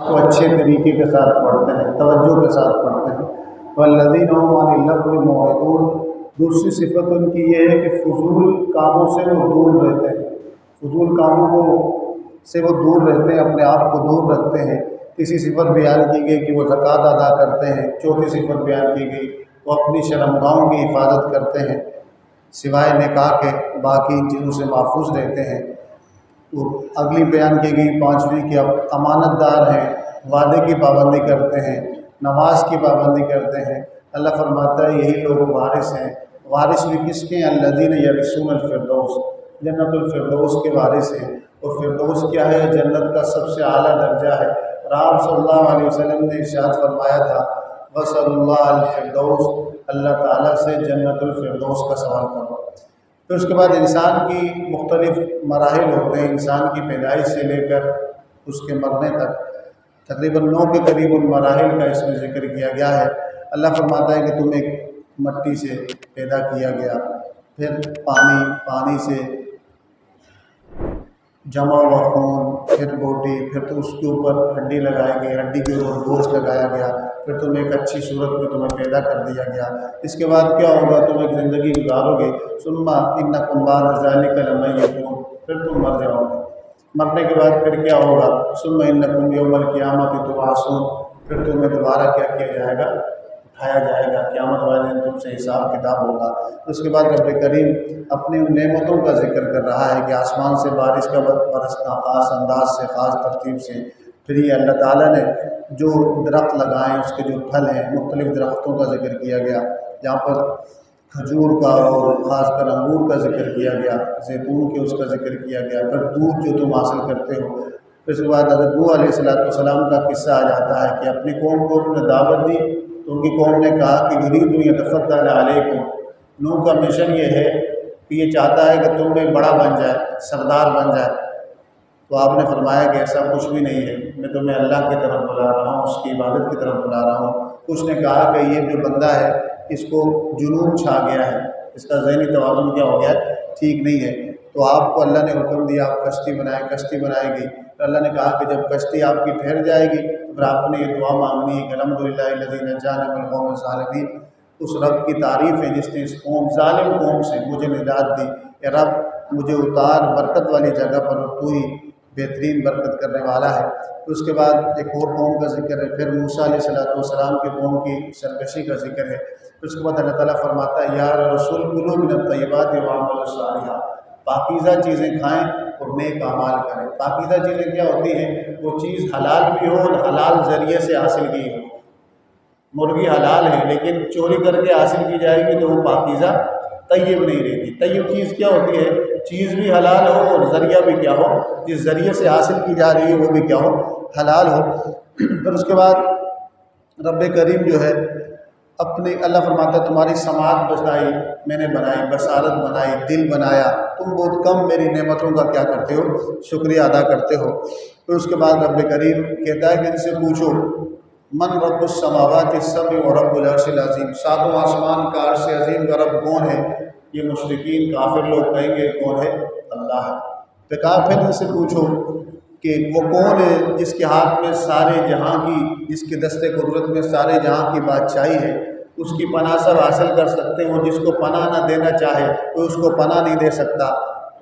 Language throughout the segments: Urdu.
کو اچھے طریقے کے ساتھ پڑھتے ہیں، توجہ کے ساتھ پڑھتے ہیں۔ والذین هم عن اللغو معرضون، دوسری صفت ان کی یہ ہے کہ فضول کاموں سے وہ دور رہتے ہیں، فضول کاموں کو سے وہ دور رہتے ہیں، اپنے آپ کو دور رکھتے ہیں۔ تیسری صفت بیان کی گئی کہ وہ زکوٰۃ ادا کرتے ہیں۔ چوتھی صفت بیان کی گئی وہ اپنی شرمگاہوں کی حفاظت کرتے ہیں، سوائے نکاح کے باقی ان چیزوں سے محفوظ رہتے ہیں۔ اگلی بیان کی گئی پانچویں کہ امانت دار ہیں، وعدے کی پابندی کرتے ہیں، نماز کی پابندی کرتے ہیں۔ اللہ فرماتا ہے یہی لوگ وارث ہیں۔ وارث بھی کس کے ہیں؟ الذین یرثون الفردوس، جنت الفردوس کے وارث ہیں۔ اور فردوس کیا ہے؟ جنت کا سب سے اعلیٰ درجہ ہے۔ اور آپ صلی اللہ علیہ وسلم نے ارشاد فرمایا تھا وصلی اللہ الفردوس، اللہ تعالیٰ سے جنت الفردوس کا سوال کرو۔ پھر اس کے بعد انسان کی مختلف مراحل ہوتے ہیں، انسان کی پیدائش سے لے کر اس کے مرنے تک تقریباً 9 کے قریب ان مراحل کا اس میں ذکر کیا گیا ہے۔ اللہ فرماتا ہے کہ تم ایک مٹی سے پیدا کیا گیا، پھر پانی سے جمع ہوا خون، پھر بوٹی، پھر تو اس کے اوپر ہڈی لگائی گئی، ہڈی کے اوپر گوشت لگایا گیا، پھر تم ایک اچھی صورت میں تمہیں پیدا کر دیا گیا۔ اس کے بعد کیا ہوگا؟ تم ایک زندگی گزارو گے، ثم انکم بعد ذلک لمیتون، پھر تم مر جاؤ گے۔ مرنے کے بعد پھر کیا ہوگا؟ ثم انکم یوم القیامۃ تبعثون، پھر تمہیں دوبارہ کیا کیا جائے گا؟ اٹھایا جائے گا، قیامت والے دن تم سے حساب کتاب ہوگا۔ اس کے بعد رب کریم اپنی ان نعمتوں کا ذکر کر رہا ہے کہ آسمان سے بارش کا برسنا، خاص انداز سے، خاص ترتیب سے۔ پھر یہ اللہ تعالیٰ نے جو درخت لگائے اس کے جو پھل ہیں، مختلف درختوں کا ذکر کیا گیا، جہاں پر کھجور کا اور خاص کر انگور کا ذکر کیا گیا، زیتون کے اس کا ذکر کیا گیا، پھر دودھ جو تم حاصل کرتے ہو۔ پھر اس کے بعد حضرت نوح علیہ السلام کا قصہ آ جاتا ہے کہ اپنی قوم کو انہوں نے دعوت دی تو ان کی قوم نے کہا کہ یرید یتفضل علیکم، نوح کا مشن یہ ہے کہ یہ چاہتا ہے کہ تم میں بڑا بن جائے، سردار بن جائے۔ تو آپ نے فرمایا کہ ایسا کچھ بھی نہیں ہے، میں تمہیں اللہ کی طرف بلا رہا ہوں، اس کی عبادت کی طرف بلا رہا ہوں۔ کچھ نے کہا کہ یہ جو بندہ ہے اس کو جنون چھا گیا ہے، اس کا ذہنی توازن کیا ہو گیا ہے، ٹھیک نہیں ہے۔ تو آپ کو اللہ نے حکم دیا آپ کشتی بنائیں، کشتی بنائی گئی۔ تو اللہ نے کہا کہ جب کشتی آپ کی ٹھہر جائے گی تو پھر آپ نے یہ دعا مانگنی ہے کہ الحمدللہ الذی نجانا من القوم الظالمین، اس رب کی تعریف ہے جس نے اس قوم ظالم قوم سے مجھے نجات دی۔ اے رب مجھے اتار برکت والی جگہ پر، اور تو ہی بہترین برکت کرنے والا ہے۔ پھر اس کے بعد ایک اور قوم کا ذکر ہے، پھر موسیٰ علیہ السلام کی قوم کی سرکشی کا ذکر ہے۔ پھر اس کے بعد اللہ تعالیٰ فرماتا ہے یا رسول کلوا من الطیبات واعملوا صالحا، پاکیزہ چیزیں کھائیں اور نیک اعمال کریں۔ پاکیزہ چیزیں کیا ہوتی ہیں؟ وہ چیز حلال بھی ہو اور حلال ذریعے سے حاصل کی ہو۔ مرغی حلال ہے لیکن چوری کر کے حاصل کی جائے گی تو وہ پاکیزہ طیب نہیں رہتی۔ طیب چیز کیا ہوتی ہے؟ چیز بھی حلال ہو اور ذریعہ بھی کیا ہو، جس ذریعے سے حاصل کی جا رہی ہے وہ بھی کیا ہو، حلال ہو۔ پھر اس کے بعد رب کریم جو ہے اپنے اللہ فرماتا ہے تمہاری سماعت بنائی میں نے بنائی، بصارت بنائی، دل بنایا، تم بہت کم میری نعمتوں کا کیا کرتے ہو، شکریہ ادا کرتے ہو۔ پھر اس کے بعد رب کریم کہتا ہے کہ ان سے پوچھو من رب السماوات السبع و رب العرش العظیم، ساتوں آسمان کا عرش عظیم کا رب کون ہے؟ یہ مشرکین کافر لوگ کہیں گے کون ہے؟ اللہ ہے۔ تو کہا پھر ان سے پوچھو کہ وہ کون ہے جس کے ہاتھ میں سارے جہاں کی، جس کے دست قدرت میں سارے جہاں کی بادشاہی ہے، اس کی پناہ سب حاصل کر سکتے ہیں، جس کو پناہ نہ دینا چاہے تو اس کو پناہ نہیں دے سکتا۔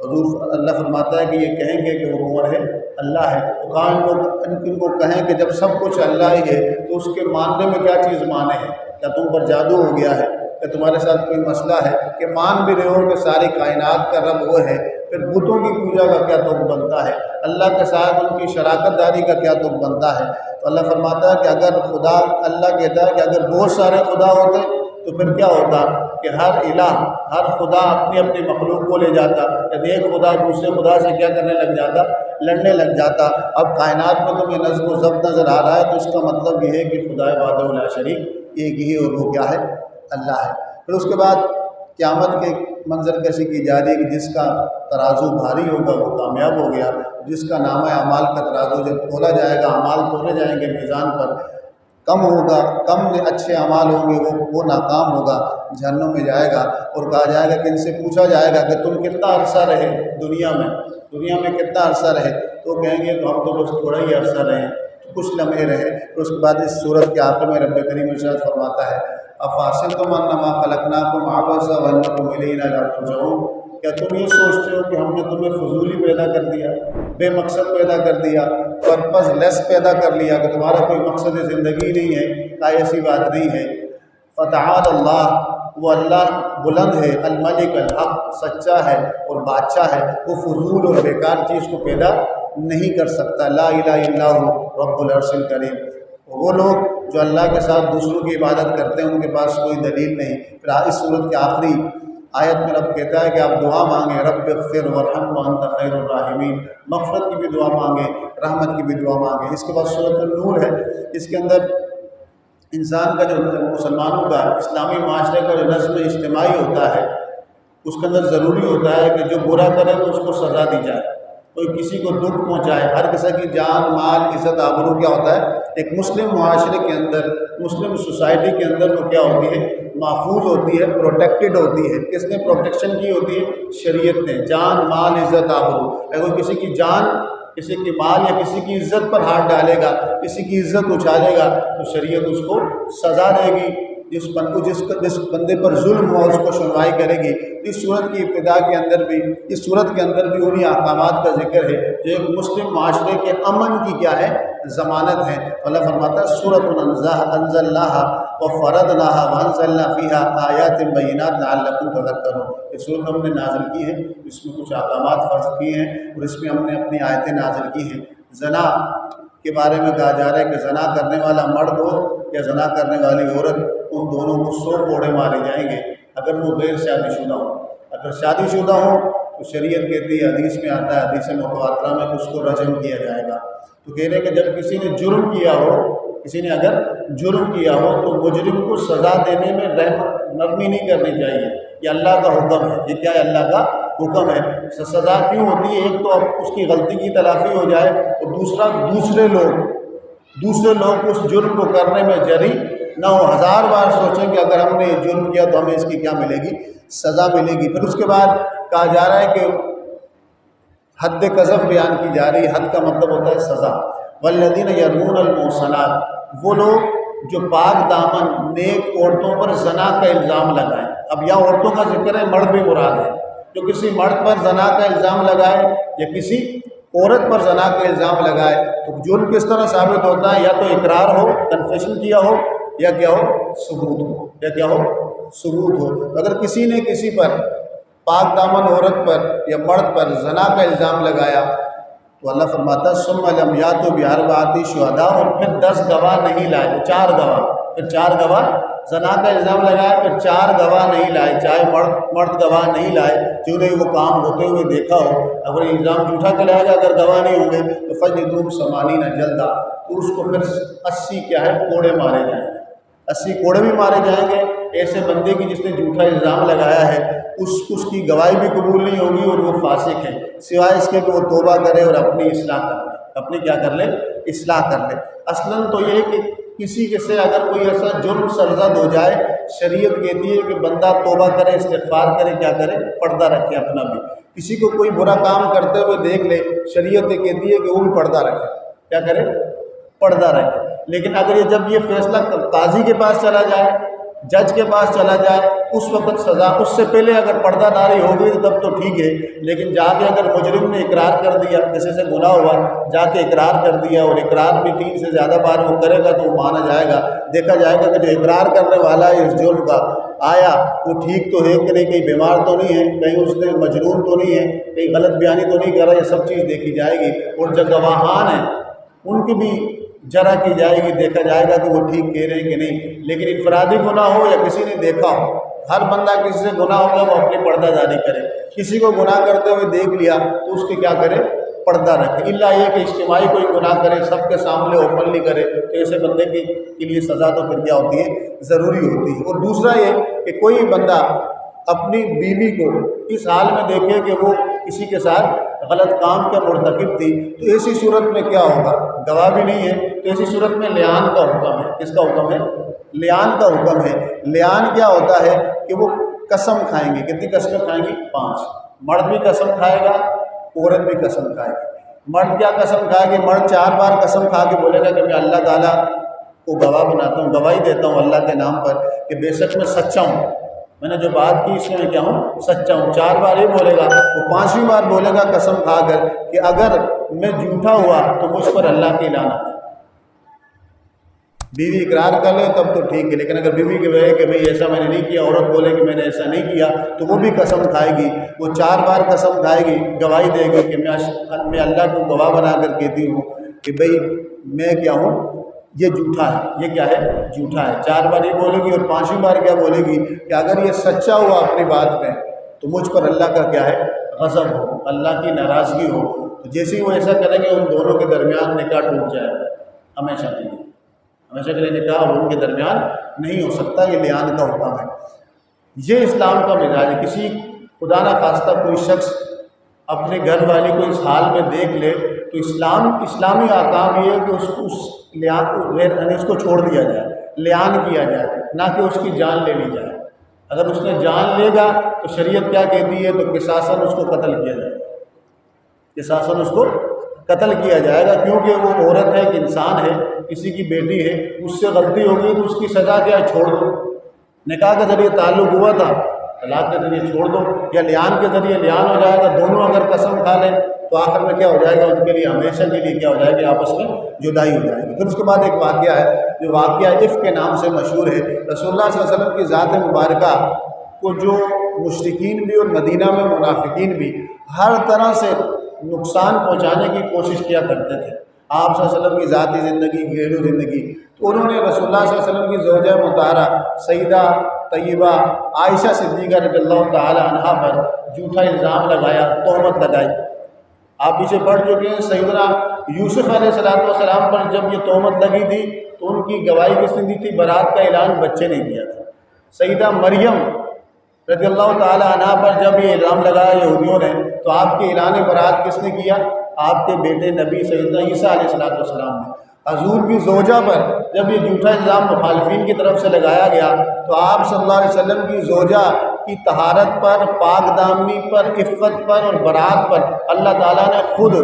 حضور اللہ فرماتا ہے کہ یہ کہیں گے کہ وہ کون ہے؟ اللہ ہے۔ تو کہاں ان کو کہیں کہ جب سب کچھ اللہ ہی ہے تو اس کے ماننے میں کیا چیز مانے ہے؟ کیا تم پر جادو ہو گیا ہے؟ کہ تمہارے ساتھ کوئی مسئلہ ہے کہ مان بھی رہے ہو کہ ساری کائنات کا رب وہ ہے، پھر بتوں کی پوجا کا کیا تم بنتا ہے؟ اللہ کے ساتھ ان کی شراکت داری کا کیا تم بنتا ہے؟ تو اللہ فرماتا ہے کہ اگر خدا، اللہ کہتا ہے کہ اگر بہت سارے خدا ہوتے تو پھر کیا ہوتا کہ ہر الہ، ہر خدا اپنی اپنی مخلوق کو لے جاتا، یعنی ایک خدا دوسرے خدا سے کیا کرنے لگ جاتا، لڑنے لگ جاتا۔ اب کائنات میں تمہیں نظم و ضبط نظر آ رہا ہے تو اس کا مطلب یہ ہے کہ خدا وحدہ لا شریک ایک ہی، اور وہ کیا ہے؟ اللہ ہے۔ پھر اس کے بعد قیامت کے منظر کشی کی جا رہی ہے کہ جس کا ترازو بھاری ہوگا وہ کامیاب ہو گیا، جس کا نامہ اعمال کا ترازو جب تولا جائے گا، اعمال تولے جائیں گے میزان پر، کم ہوگا، کم اچھے اعمال ہوں گے وہ ناکام ہوگا، جہنم میں جائے گا۔ اور کہا جائے گا کہ ان سے پوچھا جائے گا کہ تم کتنا عرصہ رہے دنیا میں کتنا عرصہ رہے؟ تو کہیں گے تو ہم تو بس تھوڑا ہی عرصہ رہے، کچھ لمحے رہے. اور اس کے بعد اس صورت کے آخر میں رب کریم ارشاد فرماتا ہے افحسبتم انما خلقناکم عبثا وانکم الینا لا ترجعون. کیا تم یہ سوچتے ہو کہ ہم نے تمہیں فضولی پیدا کر دیا، بے مقصد پیدا کر دیا، پرپز لیس پیدا کر لیا کہ تمہارا کوئی مقصد زندگی نہیں ہے؟ ایسی بات نہیں ہے. فتعال اللہ، وہ اللہ بلند ہے، الملک الحق، سچا ہے اور بادشاہ ہے، وہ فضول اور بیکار چیز کو پیدا نہیں کر سکتا. لا الہ الا ہو رب العرش الکریم. وہ لوگ جو اللہ کے ساتھ دوسروں کی عبادت کرتے ہیں ان کے پاس کوئی دلیل نہیں. پھر اس صورت کے آخری آیت میں رب کہتا ہے کہ آپ دعا مانگیں رب اغفر وارحم وانت خیر الراحمین. مغفرت کی بھی دعا مانگیں، رحمت کی بھی دعا مانگیں. اس کے بعد سورۃ النور ہے، اس کے اندر انسان کا جو مسلمانوں کا اسلامی معاشرے کا جو نظم اجتماعی ہوتا ہے اس کے اندر ضروری ہوتا ہے کہ جو برا کرے تو اس کو سزا دی جائے، کوئی کسی کو دکھ پہنچائے، ہر کسی کی جان مال عزت آبرو کیا ہوتا ہے ایک مسلم معاشرے کے اندر، مسلم سوسائٹی کے اندر وہ کیا ہوتی ہے محفوظ ہوتی ہے، پروٹیکٹڈ ہوتی ہے. کس نے پروٹیکشن کی ہوتی ہے؟ شریعت نے. جان مال عزت آبرو، اگر کسی کی جان کسی کی مال یا کسی کی عزت پر ہاتھ ڈالے گا، کسی کی عزت اچھالے گا تو شریعت اس کو سزا دے گی. جس بندے پر ظلم ہو اس کو سنوائی کرے گی. اس صورت کی ابتدا کے اندر بھی، اس صورت کے اندر بھی انہی احکامات کا ذکر ہے جو ایک مسلم معاشرے کے امن کی کیا ہے ضمانت ہے. اللہ فرماتا ہے سورۃ انزلناہا وفرضناہا وانزلنا فیہا آیات بینات لعلکم تذکرون. یہ صورت ہم نے نازل کی ہے، اس میں کچھ احکامات فرض کیے ہیں اور اس میں ہم نے اپنی آیتیں نازل کی ہیں. زنا کے بارے میں کہا جا رہا ہے کہ زنا کرنے والا مرد ہو یا زنا کرنے والی عورت، ان دونوں کو 100 کوڑے مارے جائیں گے اگر وہ غیر شادی شدہ ہوں. اگر شادی شدہ ہوں تو شریعت کہتی ہے، حدیث میں آتا ہے، حدیث متواترہ میں، اس کو رجم کیا جائے گا. تو کہہ رہے کہ جب کسی نے جرم کیا ہو، کسی نے اگر جرم کیا ہو تو مجرم کو سزا دینے میں نرمی نہیں کرنی چاہیے. یہ اللہ کا حکم ہے. یہ کیا ہے؟ اللہ کا حکم ہے. سزا کیوں ہوتی ہے؟ ایک تو اب اس کی غلطی کی تلافی ہو جائے اور دوسرا دوسرے لوگ اس جرم کو کرنے میں جری نہ ہو. 1000 بار سوچیں کہ اگر ہم نے یہ جرم کیا تو ہمیں اس کی کیا ملے گی؟ سزا ملے گی. پھر اس کے بعد کہا جا رہا ہے کہ حد قذف بیان کی جا رہی ہے. حد کا مطلب ہوتا ہے سزا. والذین یرمون المحصنات، وہ لوگ جو پاک دامن نیک عورتوں پر زنا کا الزام لگائیں. اب یہاں عورتوں کا ذکر ہے، مرد بھی مراد ہے. جو کسی مرد پر زنا کا الزام لگائے یا کسی عورت پر زنا کا الزام لگائے تو جرم کس طرح ثابت ہوتا ہے؟ یا تو اقرار ہو، کنفیشن کیا ہو، یا کیا ہو؟ ثبوت ہو. یا کیا ہو؟ ثبوت ہو. اگر کسی نے کسی پر پاک دامن عورت پر یا مرد پر زنا کا الزام لگایا تو اللہ فرماتا ہے ثم لم یاتوا باربعۃ شہداء، اور پھر 10 گواہ نہیں لائے، 4 گواہ، پھر 4 گواہ زنا کا الزام لگایا، پھر 4 گواہ نہیں لائے، چاہے مرد گواہ نہیں لائے جنہیں وہ کام ہوتے ہوئے دیکھا ہو. اگر الزام جھوٹا کہلائے گا اگر گواہ نہیں ہوں گے تو فجلدوہم 80 جلدہ، تو اس کو پھر 80 کیا ہے کوڑے مارے جائیں گے. 80 کوڑے بھی مارے جائیں گے ایسے بندے کی جس نے جھوٹا الزام لگایا ہے. اس کی گواہی بھی قبول نہیں ہوگی اور وہ فاسق ہے، سوائے اس کے کہ وہ توبہ کرے اور اپنی اصلاح کر لے. اپنی کیا کر لے؟ اصلاح کر لے. اصلاً تو یہ کہ کسی کے سے اگر کوئی ایسا جرم سرزد ہو جائے، شریعت کہتی ہے کہ بندہ توبہ کرے، استغفار کرے، کیا کرے؟ پردہ رکھے اپنا بھی. کسی کو کوئی برا کام کرتے ہوئے دیکھ لے، شریعت کہتی ہے کہ وہ بھی پردہ رکھے. کیا کرے؟ پردہ رکھے. لیکن اگر جب یہ فیصلہ قاضی کے پاس چلا جائے، جج کے پاس چلا جائے، اس وقت سزا. اس سے پہلے اگر پردہ داری ہو گئی تو تب تو ٹھیک ہے، لیکن جا کے اگر مجرم نے اقرار کر دیا، کسی سے گناہ ہوا، جا کے اقرار کر دیا اور اقرار بھی 3 سے زیادہ بار وہ کرے گا تو وہ مانا جائے گا. دیکھا جائے گا کہ جو اقرار کرنے والا ہے اس جرم کا، آیا وہ ٹھیک تو ہے کہ نہیں، کہیں بیمار تو نہیں ہے، کہیں اس نے مجنون تو نہیں ہے، کہیں غلط بیانی تو نہیں کر رہا. یہ سب چیز دیکھی جائے گی. اور جو گواہان ہیں ان کی بھی جرح کی جائے گی، دیکھا جائے گا کہ وہ ٹھیک کہہ رہے ہیں کہ نہیں. لیکن انفرادی گناہ ہو یا کسی نے دیکھا ہو، ہر بندہ کسی سے گناہ ہوگا وہ اپنی پردہ داری کرے. کسی کو گناہ کرتے ہوئے دیکھ لیا تو اس کے کیا کرے؟ پردہ رکھے. الا یہ کہ اجتماعی کوئی گناہ کرے، سب کے سامنے اوپنلی کرے تو ایسے بندے کے لیے سزا تو پھر کیا ہوتی ہے؟ ضروری ہوتی ہے. اور دوسرا یہ کہ کوئی بندہ اپنی بیوی کو اس حال میں دیکھے کہ وہ کسی کے ساتھ غلط کام کے مرتکب تھی تو ایسی صورت میں کیا ہوگا؟ گواہ بھی نہیں ہے تو ایسی صورت میں لیان کا حکم ہے. کس کا حکم ہے؟ لیان کا حکم ہے. لیان کیا ہوتا ہے کہ وہ قسم کھائیں گے. کتنی قسمیں کھائیں گی؟ 5. مرد بھی قسم کھائے گا، عورت بھی قسم کھائے گی. مرد کیا قسم کھائے گی؟ مرد 4 بار قسم کھا کے بولے گا کہ میں اللہ تعالیٰ کو گواہ بناتا ہوں، گواہی دیتا ہوں اللہ کے نام پر کہ بے شک میں سچا ہوں، میں نے جو بات کی اس میں کیا ہوں؟ سچا ہوں۔ 4 بار یہ بولے گا، وہ 5ویں بار بولے گا قسم کھا کر کہ اگر میں جھوٹا ہوا تو مجھ پر اللہ کی لعنت ہے۔ بیوی اقرار کر لے تب تو ٹھیک ہے، لیکن اگر بیوی کہے کہ بھئی ایسا میں نے نہیں کیا، عورت بولے کہ میں نے ایسا نہیں کیا، تو وہ بھی قسم کھائے گی، وہ 4 بار قسم کھائے گی، گواہی دے گی کہ میں اللہ کو گواہ بنا کر کہتی ہوں کہ بھئی میں کیا ہوں؟ یہ جھوٹا ہے، یہ کیا ہے؟ جھوٹا ہے۔ 4 بار یہ بولے گی، اور 5ویں بار کیا بولے گی کہ اگر یہ سچا ہوا اپنی بات میں تو مجھ پر اللہ کا کیا ہے؟ غضب ہو، اللہ کی ناراضگی ہو۔ تو جیسے ہی وہ ایسا کریں گے ان دونوں کے درمیان نکاح ٹوٹ جائے گا، ہمیشہ کے لیے، ہمیشہ کے لیے نکاح ان کے درمیان نہیں ہو سکتا، یہ لعان کا حکم ہے۔ یہ اسلام کا مزاج ہے۔ کسی خدا نہ خواستہ کوئی شخص اپنے گھر والی کو اس حال میں دیکھ لے تو اسلامی احکام یہ ہے کہ اس کو چھوڑ دیا جائے، لعان کیا جائے، نہ کہ اس کی جان لے لی جائے۔ اگر اس نے جان لے گا تو شریعت کیا کہتی ہے؟ تو قصاصاً اس کو قتل کیا جائے گا، قصاصاً اس کو قتل کیا جائے گا، کیونکہ وہ عورت ہے، ایک انسان ہے، کسی کی بیٹی ہے، اس سے غلطی ہو گئی تو اس کی سزا کیا ہے؟ چھوڑ دو۔ نکاح کے ذریعے تعلق ہوا تھا، طلاق کے ذریعے چھوڑ دو، یا لعان کے ذریعے لعان ہو جائے گا۔ دونوں اگر قسم کھا لیں تو آخر میں کیا ہو جائے گا؟ ان کے لیے ہمیشہ کے لیے کیا ہو جائے گا؟ آپس میں جدائی ہو جائے گی۔ پھر اس کے بعد ایک واقعہ ہے جو واقعہ عفق کے نام سے مشہور ہے۔ رسول اللہ صلی اللہ علیہ وسلم کی ذات مبارکہ کو جو مشرکین بھی اور مدینہ میں منافقین بھی ہر طرح سے نقصان پہنچانے کی کوشش کیا کرتے تھے آپ صلی اللہ علیہ وسلم کی ذاتی زندگی، گھریلو زندگی، تو انہوں نے رسول اللہ صلی اللہ علیہ وسلم کی زوجہ مطہرہ سیدہ طیبہ عائشہ صدیقہ رضی اللہ تعالی عنہا پر جھوٹا الزام لگایا، تہمت لگائی۔ آپ پیچھے پڑھ چکے ہیں، سیدنا یوسف علیہ السلام پر جب یہ تہمت لگی تھی تو ان کی گواہی کس نے دی تھی؟ برات کا اعلان بچے نے کیا تھا۔ سیدہ مریم رضی اللہ تعالی عنہا پر جب یہ الزام لگایا یہودیوں نے تو آپ کے اعلان برات کس نے کیا؟ آپ کے بیٹے نبی سیدنا عیسیٰ علیہ السلام نے۔ حضور کی زوجہ پر جب یہ جھوٹا الزام مخالفین کی طرف سے لگایا گیا تو آپ صلی اللہ علیہ وسلم کی زوجہ کی طہارت پر، پاک دامنی پر، عفت پر اور برات پر اللہ تعالیٰ نے خود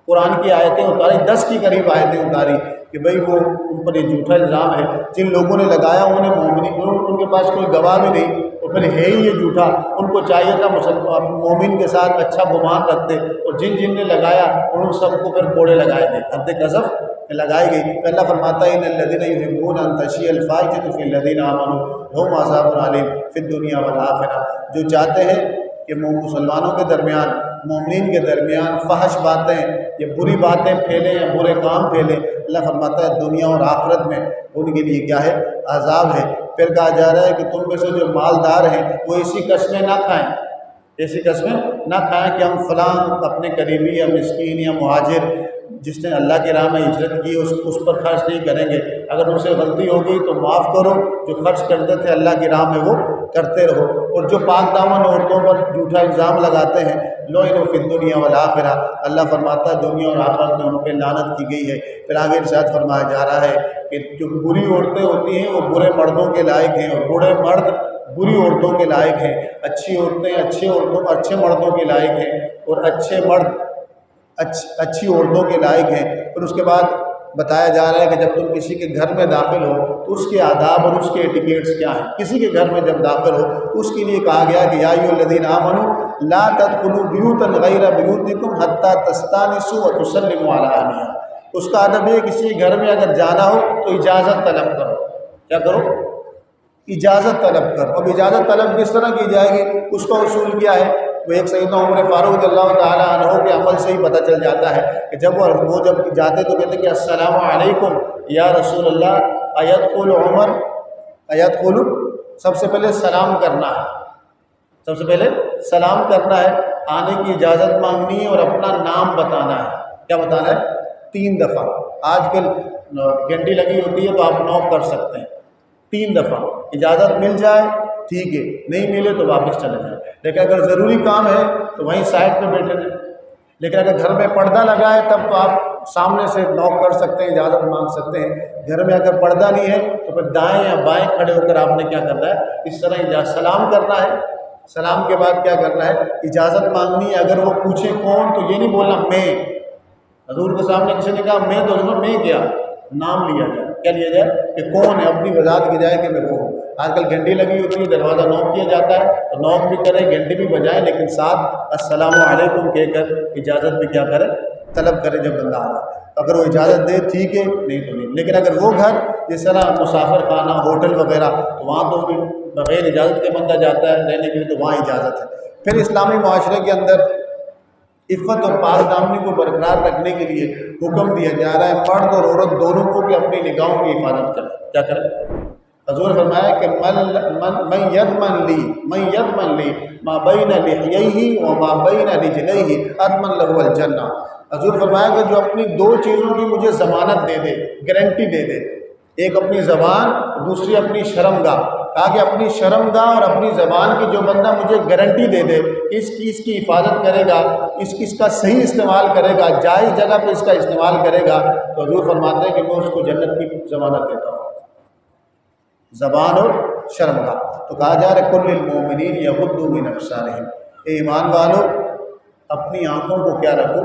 قرآن کی آیتیں اتاری، 10 کی قریب آیتیں اتاری کہ بھئی وہ ان پر یہ جھوٹا الزام ہے۔ جن لوگوں نے لگایا انہیں ان کے پاس کوئی گواہ بھی نہیں، اور پھر ہے ہی یہ جھوٹا، ان کو چاہیے تھا مومن کے ساتھ اچھا گمان رکھتے، اور جن نے لگایا ان سب کو پھر کوڑے لگائے گئے، حد قذف لگائی گئی۔ اللہ فرماتا ہے ان الذین یحبون ان تشیع الفاحشۃ فی الذین آمنوا لہم عذاب علیم فی الدنیا والآخرہ، جو چاہتے ہیں کہ مسلمانوں کے درمیان، مومنین کے درمیان فحش باتیں یا بری باتیں پھیلیں یا برے کام پھیلیں، اللہ فرماتا ہے دنیا اور آخرت میں ان کے لیے کیا ہے؟ عذاب ہے۔ پھر کہا جا رہا ہے کہ تم میں سے جو مالدار ہیں وہ ایسی قسمیں نہ کھائیں، ایسی قسمیں نہ کھائیں کہ ہم فلاں اپنے قریبی یا مسکین یا مہاجر جس نے اللہ کی راہ میں ہجرت کی اس پر خرچ نہیں کریں گے، اگر ان سے غلطی ہو گئی تو معاف کرو، جو خرچ کرتے تھے اللہ کی راہ میں وہ کرتے رہو۔ اور جو پاک دامن عورتوں پر جھوٹا الزام لگاتے ہیں، لعنوا فی الدنیا والآخرہ، اللہ فرماتا ہے دنیا اور آخرت میں ان پہ لعنت کی گئی ہے۔ پھر آگے ارشاد فرمایا جا رہا ہے کہ جو بری عورتیں ہوتی ہیں وہ برے مردوں کے لائق ہیں، اور برے مرد بری عورتوں کے لائق ہیں، اچھی عورتیں اچھے مردوں کے لائق ہیں، اور اچھے مرد اچھی عورتوں کے لائق ہیں۔ پھر اس کے بعد بتایا جا رہا ہے کہ جب تم کسی کے گھر میں داخل ہو تو اس کے آداب اور اس کے ایٹیکیٹس کیا ہیں۔ کسی کے گھر میں جب داخل ہو تو اس کے لیے کہا گیا کہ یا ایھا الذین آمنوا لا تدخلوا بیوتا غیر بیوتکم حتی تستأنسوا وتسلموا علی اہلہا۔ اس کا ادب ہے کسی گھر میں اگر جانا ہو تو اجازت طلب کرو۔ کیا کرو؟ اجازت طلب کرو۔ اب اجازت طلب کس طرح کی جائے گی؟ اس کا اصول کیا ہے؟ وہ ایک سیدنا عمر فاروق رضی اللہ تعالیٰ عنہ کے عمل سے ہی پتہ چل جاتا ہے کہ جب وہ جاتے تو کہتے کہ السلام علیکم یا رسول اللہ ایدخل عمر ایدخل، سب سے پہلے سلام کرنا ہے، سب سے پہلے سلام کرنا ہے، آنے کی اجازت مانگنی ہے اور اپنا نام بتانا ہے۔ کیا بتانا ہے؟ 3 دفعہ۔ آج کل گھنٹی لگی ہوتی ہے تو آپ نوک کر سکتے ہیں، 3 دفعہ اجازت مل جائے ٹھیک ہے، نہیں ملے تو واپس چلے جائیں۔ لیکن اگر ضروری کام ہے تو وہیں سائڈ پہ بیٹھے رہیں۔ لیکن اگر گھر میں پردہ لگا ہے تب تو آپ سامنے سے نوک کر سکتے ہیں، اجازت مانگ سکتے ہیں۔ گھر میں اگر پردہ نہیں ہے تو پھر دائیں یا بائیں کھڑے ہو کر آپ نے کیا کرنا ہے؟ اس طرح سلام کرنا ہے۔ سلام کے بعد کیا کرنا ہے؟ اجازت مانگنی ہے۔ اگر وہ پوچھیں کون تو یہ نہیں بولنا میں، حضور کے سامنے کسی نے کہا میں تو حضور میں کیا نام لیا جائے، کیا لیا جائے کہ کون ہے، اپنی وضاحت کی جائے کہ میں وہ ہوں۔ آج کل گھنٹی لگی ہوتی ہے، دروازہ نوک کیا جاتا ہے تو نوک بھی کرے، گھنٹی بھی بجائے، لیکن ساتھ السلام علیکم کہہ کر اجازت بھی کیا کرے، طلب کرے جب بندہ آ رہا ہے۔ اگر وہ اجازت دے ٹھیک ہے، نہیں تو نہیں۔ لیکن اگر وہ گھر جس طرح مسافر خانہ، ہوٹل وغیرہ، تو وہاں تو بغیر اجازت کے بندہ جاتا ہے رہنے کے لیے، تو وہاں اجازت ہے۔ پھر اسلامی معاشرے کے اندر عفت اور پاک دامنی کو برقرار رکھنے کے لیے حکم دیا جا رہا ہے مرد اور عورت دونوں کو بھی اپنی نگاہوں کی حفاظت کریں۔ کیا کریں؟ حضور فرمایا کہ من یضمن لی ما بین لحییہ وما بین رجلیہ اضمن لہ الجنہ۔ حضور فرمایا کہ جو اپنی دو چیزوں کی مجھے ضمانت دے دے، گارنٹی دے دے، ایک اپنی زبان، دوسری اپنی شرمگاہ، کہا کہ اپنی شرمگاہ اور اپنی زبان کی جو بندہ مجھے گارنٹی دے دے کہ اس کی حفاظت کرے گا، اس کا صحیح استعمال کرے گا، جائز جگہ پہ اس کا استعمال کرے گا، تو حضور فرماتے ہیں کہ میں اس کو جنت کی ضمانت دیتا ہوں، زبان اور شرمگاہ۔ تو کہا جا رہا ہے کل للمؤمنین یغضوا من ابصارہم، اے ایمان والو اپنی آنکھوں کو کیا رکھو،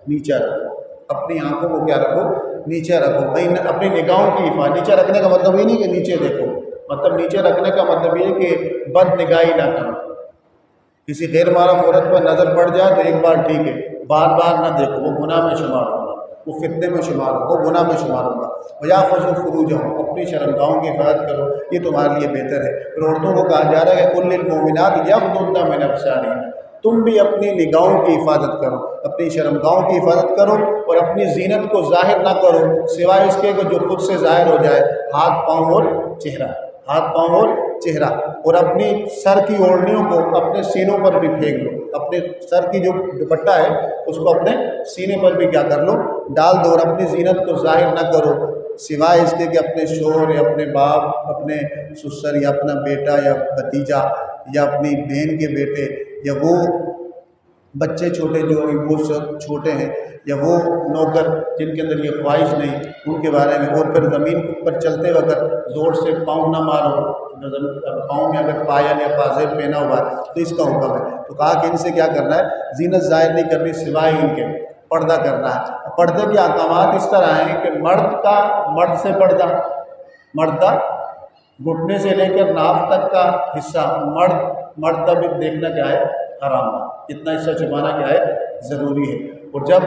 نیچے رکھو، اپنی آنکھوں کو کیا رکھو، نیچے رکھو۔ اپنی نگاہوں کی حفاظت، نیچے رکھنے کا مطلب یہ نہیں کہ نیچے دیکھو، مطلب نیچے رکھنے کا مطلب یہ کہ بد نگاہی نہ کرو۔ کسی غیر محرم عورت پر نظر پڑ جائے تو ایک بار ٹھیک ہے، بار بار نہ دیکھو، وہ گناہ میں شمار ہوگا، وہ فتنے میں شمار ہوگا، وہ گناہ میں شمار ہوگا۔ وَيَحْفَظُوا فُرُوجَهُمْ، اپنی شرمگاہوں کی حفاظت کرو، یہ تمہارے لیے بہتر ہے۔ پھر عورتوں کو کہا جا رہا ہے کہ قُل لِّلْمُؤْمِنَاتِ يَغْضُضْنَ مِنْ أَبْصَارِهِنَّ، تم بھی اپنی نگاہوں کی حفاظت کرو، اپنی شرمگاہوں کی حفاظت کرو اور اپنی زینت کو ظاہر نہ کرو سوائے اس کے کہ جو خود سے ظاہر ہو جائے، ہاتھ پاؤں اور چہرہ، ہاتھ پاؤں اور چہرہ، اور اپنی سر کی اوڑھنیوں کو اپنے سینوں پر بھی پھینک لو، اپنے سر کی جو دوپٹہ ہے اس کو اپنے سینے پر بھی کیا کر لو، ڈال دو، اور اپنی زینت کو ظاہر نہ کرو سوائے اس کے کہ اپنے شوہر یا اپنے باپ، اپنے سسر یا اپنا بیٹا یا بھتیجا یا اپنی بہن کے بیٹے یا وہ بچے چھوٹے جو وہ چھوٹے ہیں یا وہ نوکر جن کے اندر یہ خواہش نہیں، ان کے بارے میں۔ اور پھر زمین پر چلتے وقت زور سے پاؤں نہ مارو، پاؤں میں اگر پایل یا پازیب پہنا ہوا ہے تو اس کا حکم ہے۔ تو کہا کہ ان سے کیا کرنا ہے، زینت ظاہر نہیں کرنی سوائے ان کے، پردہ کرنا ہے۔ پردے کے احکامات اس طرح ہیں کہ مرد سے پردہ، مرد کا گھٹنے سے لے کر ناف تک کا حصہ مرد کا بھی دیکھنا کیا ہے، حرام ہے، اتنا حصہ چھپانا کیا ہے، ضروری ہے۔ اور جب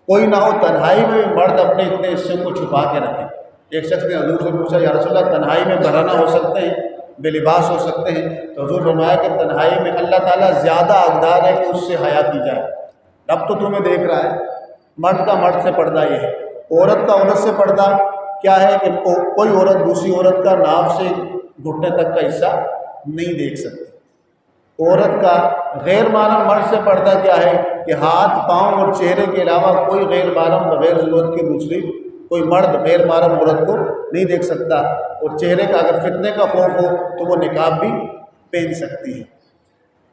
کوئی نہ ہو تنہائی میں مرد اپنے اتنے حصے کو چھپا کے رکھے۔ ایک شخص نے حضور سے پوچھا یا رسول اللہ تنہائی میں برہنہ ہو سکتے ہیں، بے لباس ہو سکتے ہیں؟ تو حضور فرمایا کہ تنہائی میں اللہ تعالیٰ زیادہ حقدار ہے کہ اس سے حیا کی جائے، رب تو تمہیں دیکھ رہا ہے۔ مرد کا مرد سے پردہ یہ ہے۔ عورت کا عورت سے پردہ کیا ہے کہ کوئی عورت دوسری عورت کا ناف سے گھٹنے تک کا حصہ نہیں دیکھ سکتی۔ عورت کا غیر محرم مرد سے پردہ کیا ہے کہ ہاتھ، پاؤں اور چہرے کے علاوہ کوئی غیر محرم بغیر ضرورت کے دوسری کوئی مرد غیر محرم عورت کو نہیں دیکھ سکتا۔ اور چہرے کا اگر فتنے کا خوف ہو تو وہ نقاب بھی پہن سکتی ہے۔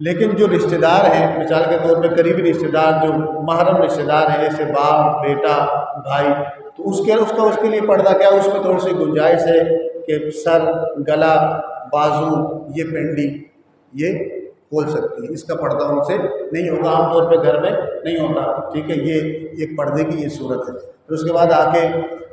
لیکن جو رشتہ دار ہیں، مثال کے طور پہ قریبی رشتہ دار جو محرم رشتہ دار ہیں جیسے باپ، بیٹا، بھائی، تو اس کے لیے پردہ کیا ہے، اس میں تھوڑی سی گنجائش ہے کہ سر، گلا، بازو، یہ پنڈی یہ کھول سکتی ہے، اس کا پردہ ان سے نہیں ہوگا، عام طور پہ گھر میں نہیں ہوتا، ٹھیک ہے۔ یہ ایک پردے کی یہ صورت ہے۔ پھر اس کے بعد آ کے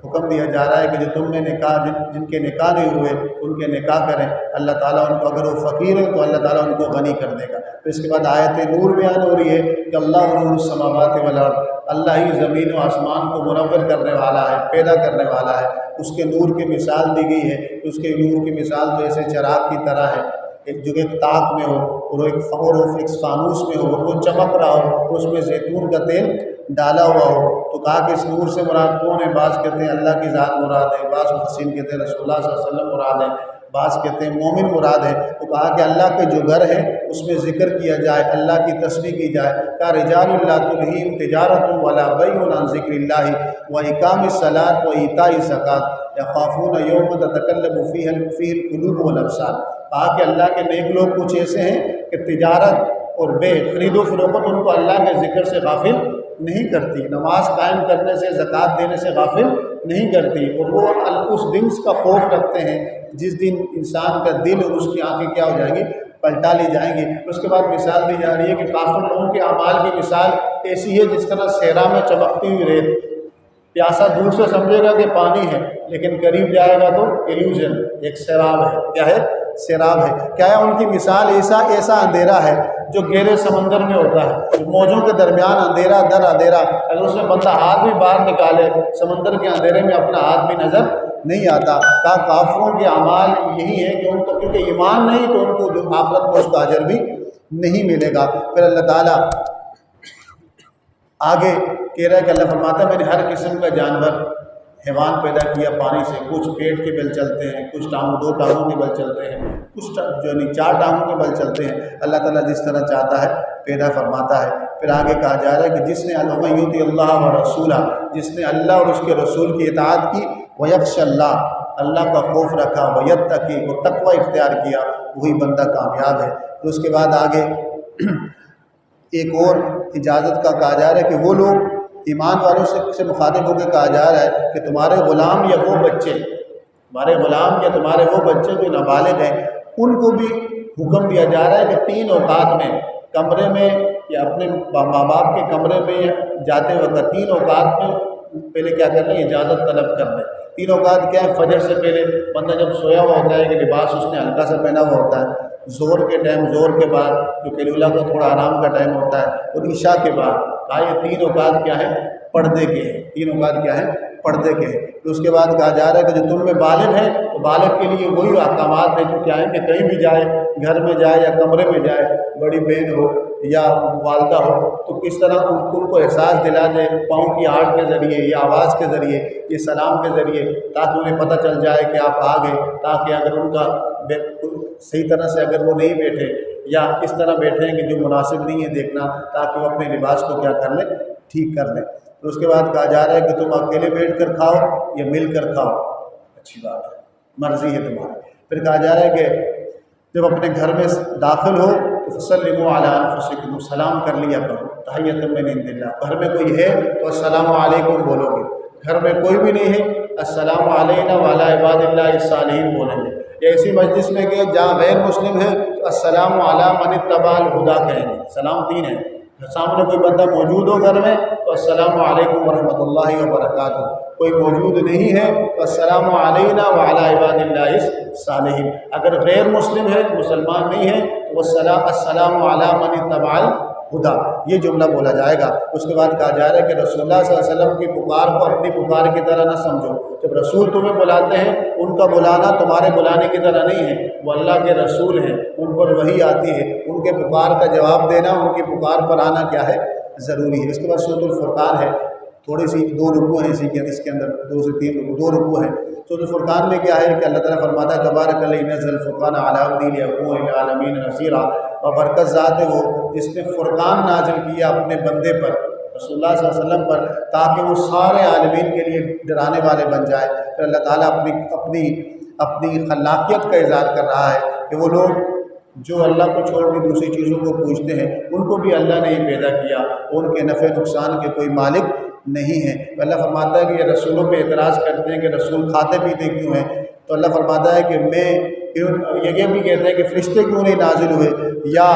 حکم دیا جا رہا ہے کہ جو تم نے نکاح جن کے نکاح نہیں ہوئے ان کے نکاح کریں، اللہ تعالیٰ ان کو، اگر وہ فقیر ہیں تو اللہ تعالیٰ ان کو غنی کر دے گا۔ پھر اس کے بعد آیت نور بیان ہو رہی ہے کہ اللہ نور السماوات والارض، اللہ ہی زمین و آسمان کو منور کرنے والا ہے، پیدا کرنے والا ہے۔ اس کے نور کی مثال دی گئی ہے، اس کے نور کی مثال تو ایسے چراغ کی طرح ہے جو کہ طاق میں ہو اور ایک فانوس میں ہو اور وہ چمک رہا ہو اور اس میں زیتون کا تیل ڈالا ہوا ہو۔ تو کہا کہ اس نور سے مراد کون ہے؟ بعض کہتے ہیں اللہ کی ذات مراد ہے، بعض محسن کہتے ہیں رسول اللہ صلی اللہ علیہ وسلم مراد ہے، بعض کہتے ہیں مومن مراد ہے۔ تو کہا کہ اللہ کے جو گھر ہے اس میں ذکر کیا جائے، اللہ کی تسبیح کی جائے۔ کہا رجال لا تلہیہم تجارۃ ولا بیع عن ذکر اللہ واقام الصلاۃ وایتاء الزکوٰۃ یخافون یوما تتقلب فیہ القلوب والابصار۔ کہا کہ اللہ کے نیک لوگ کچھ ایسے ہیں کہ تجارت اور بے، خرید و فروخت ان کو اللہ کے ذکر سے غافل نہیں کرتی، نماز قائم کرنے سے، زکوٰۃ دینے سے غافل نہیں کرتی، اور وہ اس دن کا خوف رکھتے ہیں جس دن انسان کا دل اور اس کی آنکھیں کیا ہو جائیں گی، پلٹا لی جائیں گی۔ اس کے بعد مثال دی جا رہی ہے کہ کافر لوگوں کے اعمال کی مثال ایسی ہے جس طرح صحرا میں چمکتی ہوئی ریت، پیاسا دور سے سمجھے گا کہ پانی ہے، لیکن قریب جائے گا تو ایلیوژن، ایک سیراب ہے۔ کیا ہے؟ سیراب ہے۔ کیا ہے ان کی مثال؟ ایسا اندھیرا ہے جو گہرے سمندر میں ہوتا ہے، موجوں کے درمیان اندھیرا در اندھیرا، اگر اس میں بندہ ہاتھ بھی باہر نکالے سمندر کے اندھیرے میں اپنا ہاتھ بھی نظر نہیں آتا۔ کافروں کے اعمال یہی ہے کہ ان کو کیونکہ ایمان نہیں تو ان کو جو آخرت میں اس کا اجر بھی نہیں ملے گا۔ پھر اللہ تعالیٰ آگے کہہ رہا ہے کہ اللہ فرماتا ہے میں نے ہر قسم کا جانور حیوان پیدا کیا پانی سے، کچھ پیٹ کے بل چلتے ہیں، کچھ دو ٹانگوں کے بل چلتے ہیں، کچھ جو نہیں 4 ٹانگوں کے بل چلتے ہیں۔ اللہ تعالیٰ جس طرح چاہتا ہے پیدا فرماتا ہے۔ پھر آگے کہا جا رہا ہے کہ جس نے یُطِعِ اللَّهَ وَرَسُولَهُ، جس نے اللہ اور اس کے رسول کی اطاعت کی، وَيَخْشَ اللَّهَ، اللہ کا خوف رکھا، وَيَتَّقِي، وہ تقوی اختیار کیا، وہی بندہ کامیاب ہے۔ تو اس کے بعد آگے ایک اور اجازت کا کہا جا رہا ہے کہ وہ لوگ ایمان والوں سے مخاطب ہو کے کہا جا رہا ہے کہ تمہارے غلام یا وہ بچے، تمہارے غلام یا تمہارے وہ بچے جو نابالغ ہیں، ان کو بھی حکم دیا جا رہا ہے کہ 3 اوقات میں کمرے میں یا اپنے ماں باپ کے کمرے میں جاتے وقت 3 اوقات میں پہلے کیا کرنا ہے؟ اجازت طلب کرنا ہے۔ 3 اوقات کیا ہے؟ فجر سے پہلے بندہ جب سویا ہوا ہوتا ہے کہ لباس اس نے ہلکا سا پہنا ہوا ہوتا ہے، زور کے ٹائم، زور کے بعد جو قیلولہ کا تھوڑا آرام کا ٹائم ہوتا ہے، اور عشاء کے بعد۔ یہ 3 اوقات کیا ہے؟ پردے کے ہیں۔ 3 اوقات کیا ہے؟ پردے کے ہیں۔ تو اس کے بعد کہا جا رہا ہے کہ جو تم میں بالغ ہے تو بالغ کے لیے وہی احکامات ہیں جو کیا ہیں کہ کہیں بھی جائے، گھر میں جائے یا کمرے میں جائے، بڑی بہن ہو یا والدہ ہو، تو کس طرح ان کو احساس دلا دے پاؤں کی آہٹ کے ذریعے یا آواز کے ذریعے یا سلام کے ذریعے، تاکہ انہیں پتہ چل جائے کہ آپ آ گئے، تاکہ اگر ان کا صحیح طرح سے اگر وہ نہیں بیٹھے یا اس طرح بیٹھے ہیں کہ جو مناسب نہیں ہے دیکھنا، تاکہ وہ اپنے لباس کو کیا کر لیں؟ ٹھیک کر لیں۔ تو اس کے بعد کہا جا رہا ہے کہ تم اکیلے بیٹھ کر کھاؤ یا مل کر کھاؤ، اچھی بات ہے، مرضی ہے تمہاری۔ پھر کہا جا رہا ہے کہ جب اپنے گھر میں داخل ہو تو فسلموا علی انفسکم، سلام کر لیا کرو، تحیۃ من عند اللہ۔ گھر میں کوئی ہے تو السلام علیکم بولو گے، گھر میں کوئی بھی نہیں ہے السلام علینا وعلی عباد اللہ الصالحین بولیں گے۔ یا ایسی مجلس میں کہ جہاں غیر مسلم ہے تو السلام علی من اتبع الہدی کہیں گے۔ سلام 3 ہے، سامنے کوئی بندہ موجود ہو گھر میں تو السلام علیکم ورحمۃ اللہ وبرکاتہ، کوئی موجود نہیں ہے تو السلام علینا وعلی عباد اللہ الصالحین۔ اگر غیر مسلم ہے، مسلمان نہیں ہے تو السلام علی من اتبع الہدی، یہ جملہ بولا جائے گا۔ اس کے بعد کہا جا رہا ہے کہ رسول اللہ صلی اللہ علیہ وسلم کی پکار کو اپنی پکار کی طرح نہ سمجھو۔ جب رسول تمہیں بلاتے ہیں ان کا بلانا تمہارے بلانے کی طرح نہیں ہے، وہ اللہ کے رسول ہیں، ان پر وحی آتی ہے، ان کے پکار کا جواب دینا، ان کی پکار پر آنا کیا ہے؟ ضروری ہے۔ اس کے بعد سورۃ الفرقان ہے، تھوڑی سی 2 رکوع ہیں اس کے اندر 2 سے 3 2 رکوع ہیں۔ سورۃ الفرقان میں کیا ہے کہ اللہ تعالیٰ فرماتا ہے تبارک الذی نزل الفرقان علی عبدہ لیکون للعالمین نذیرا، اور برکت ذات ہے وہ جس نے فرقان نازل کیا اپنے بندے پر، رسول اللہ صلی اللہ علیہ وسلم پر، تاکہ وہ سارے عالمین کے لیے ڈرانے والے بن جائے۔ پھر اللہ تعالیٰ اپنی خلاقیت کا اظہار کر رہا ہے کہ وہ لوگ جو اللہ کو چھوڑ کے دوسری چیزوں کو پوجتے ہیں ان کو بھی اللہ نے ہی پیدا کیا، ان کے نفع نقصان کے کوئی مالک نہیں ہے۔ تو اللہ فرماتا ہے کہ یہ رسولوں پہ اعتراض کرتے ہیں کہ رسول کھاتے پیتے کیوں ہیں، تو اللہ فرماتا ہے کہ یہ بھی کہتے ہیں کہ فرشتے کیوں نہیں نازل ہوئے، یا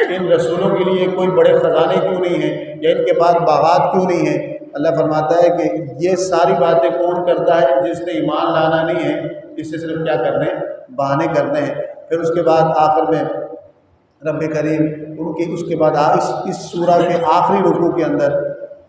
ان رسولوں کے لیے کوئی بڑے خزانے کیوں نہیں ہیں، یا ان کے پاس باغات کیوں نہیں ہیں۔ اللہ فرماتا ہے کہ یہ ساری باتیں کون کرتا ہے؟ جس نے ایمان لانا نہیں ہے، اس سے صرف کیا کرنے ہیں؟ بہانے کرنے ہیں۔ پھر اس کے بعد آخر میں رب کریم اس کے بعد اس سورہ کے آخری رکوع کے اندر،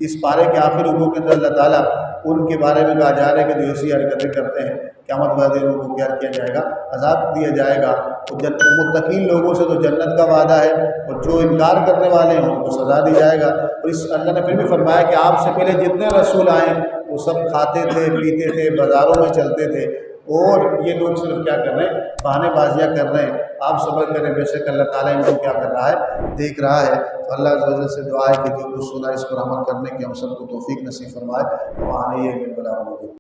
اس پارے کے آخری رکوع کے اندر اللہ تعالیٰ ان کے بارے میں کہا جا رہا ہے کہ جو ایسی حرکتیں کرتے ہیں قیامت والے دن ان کو کیا کیا جائے گا؟ عذاب دیا جائے گا۔ متقین لوگوں سے تو جنت کا وعدہ ہے، اور جو انکار کرنے والے ہیں ان کو سزا دی جائے گا۔ اور اس اللہ نے پھر بھی فرمایا کہ آپ سے پہلے جتنے رسول آئے وہ سب کھاتے تھے، پیتے تھے، بازاروں میں چلتے تھے، اور یہ لوگ صرف کیا کر رہے ہیں؟ بہانے بازیاں کر رہے ہیں۔ آپ صبر کریں، بے شک اللہ تعالیٰ ان کو کیا کر رہا ہے؟ دیکھ رہا ہے۔ تو اللہ عز و جل سے دعا ہے کہ جو کچھ سنا اس پر عمل کرنے کی ہم سب کو توفیق نصیب فرمائے۔ وہاں یہ